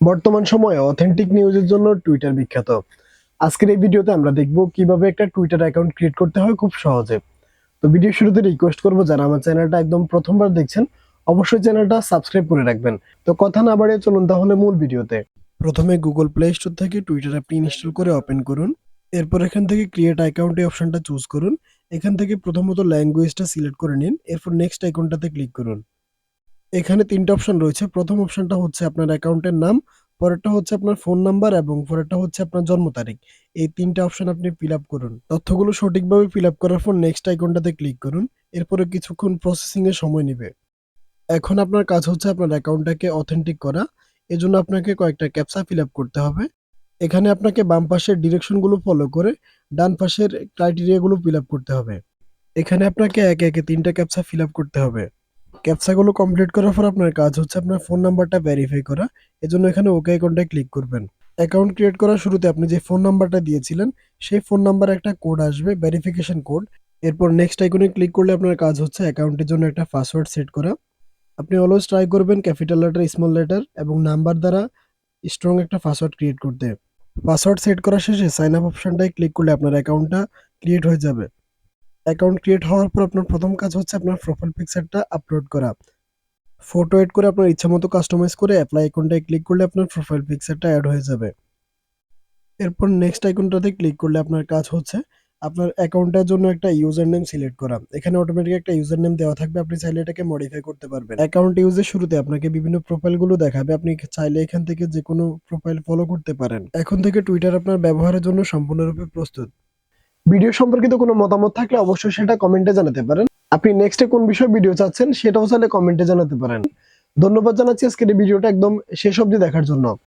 বর্তমান সময়ে অথেন্টিক নিউজের জন্য টুইটার বিখ্যাত। আজকের এই ভিডিওতে আমরা দেখব কিভাবে একটা টুইটার অ্যাকাউন্ট ক্রিয়েট করতে হয় খুব সহজে। তো ভিডিও শুরুতে রিকোয়েস্ট করব, যারা আমার চ্যানেলটা একদম প্রথমবার দেখছেন অবশ্যই চ্যানেলটা সাবস্ক্রাইব করে রাখবেন। তো কথা না বাড়িয়ে চলুন তাহলে মূল ভিডিওতে। প্রথমে গুগল প্লে স্টোর থেকে টুইটার অ্যাপটি ইনস্টল করে ওপেন করুন। এরপর এখান থেকে ক্রিয়েট অ্যাকাউন্ট এই অপশনটা চুজ করুন। এখান থেকে প্রথমত ল্যাঙ্গুয়েজটা সিলেক্ট করে নিন, এরপর নেক্সট আইকনটাতে ক্লিক করুন। এখানে ৩টা অপশন রয়েছে। প্রথম অপশনটা হচ্ছে আপনার অ্যাকাউন্টের নাম, পরেরটা হচ্ছে আপনার ফোন নাম্বার এবং পরেরটা হচ্ছে আপনার জন্ম তারিখ। এই ৩টা অপশন আপনি ফিল আপ করুন। তথ্যগুলো সঠিকভাবে ফিল আপ করার পর নেক্সট আইকনটাতে ক্লিক করুন। এরপরে কিছুক্ষণ প্রসেসিং এর সময় নেবে। এখন আপনার কাজ হচ্ছে আপনার অ্যাকাউন্টটাকে অথেন্টিক করা। এজন্য আপনাকে কয়েকটা ক্যাপচা ফিল আপ করতে হবে। এখানে আপনাকে বাম পাশের ডিরেকশনগুলো ফলো করে ডান পাশের ক্রাইটেরিয়াগুলো ফিল আপ করতে হবে। এখানে আপনাকে একে একে ৩টা ক্যাপচা ফিল আপ করতে হবে। ক্যাপচাগুলো কমপ্লিট করার পর আপনার কাজ হচ্ছে আপনার ফোন নাম্বারটা ভেরিফাই করা। এজন্য এখানে ওকে আইকনটায় ক্লিক করবেন। অ্যাকাউন্ট ক্রিয়েট করার শুরুতে আপনি যে ফোন নাম্বারটা দিয়েছিলেন সেই ফোন নাম্বারে একটা কোড আসবে, ভেরিফিকেশন কোড। এরপর নেক্সট আইকনে ক্লিক করলে আপনার কাজ হচ্ছে অ্যাকাউন্টের জন্য একটা পাসওয়ার্ড সেট করা। আপনি অলওয়েজ ট্রাই করবেন ক্যাপিটাল লেটার, স্মল লেটার এবং নাম্বার দ্বারা স্ট্রং একটা পাসওয়ার্ড ক্রিয়েট করতে। পাসওয়ার্ড সেট করা শেষে সাইন আপ অপশনটায় ক্লিক করলে আপনার অ্যাকাউন্টটা ক্রিয়েট হয়ে যাবে। অ্যাকাউন্ট ক্রিয়েট হওয়ার পর আপনার প্রথম কাজ হচ্ছে আপনার প্রোফাইল পিকচারটা আপলোড করা। ফটো এড করে আপনার ইচ্ছামতো কাস্টমাইজ করে অ্যাপ্লাই আইকনটায় ক্লিক করলে আপনার প্রোফাইল পিকচারটা অ্যাড হয়ে যাবে। এরপর নেক্সট আইকনটাতে ক্লিক করলে আপনার কাজ হচ্ছে আপনার অ্যাকাউন্টের জন্য একটা ইউজার নেম সিলেক্ট করা। এখানে অটোমেটিক একটা ইউজার নেম দেওয়া থাকবে, আপনি চাইলে এটাকে মডিফাই করতে পারবেন। অ্যাকাউন্ট ইউজের শুরুতে আপনাকে বিভিন্ন প্রোফাইলগুলো দেখাবে, আপনি চাইলে এখান থেকে যে কোনো প্রোফাইল ফলো করতে পারেন। এখন থেকে টুইটার আপনার ব্যবহারের জন্য সম্পূর্ণরূপে প্রস্তুত। ভিডিও সম্পর্কিত কোনো মতামত থাকলে অবশ্যই সেটা কমেন্টে জানাতে পারেন। আপনি নেক্সটে কোন বিষয়ে ভিডিও চাচ্ছেন সেটাও চাইলে কমেন্টে জানাতে পারেন। ধন্যবাদ জানাচ্ছি আজকের এই ভিডিওটা একদম শেষ অবধি দেখার জন্য।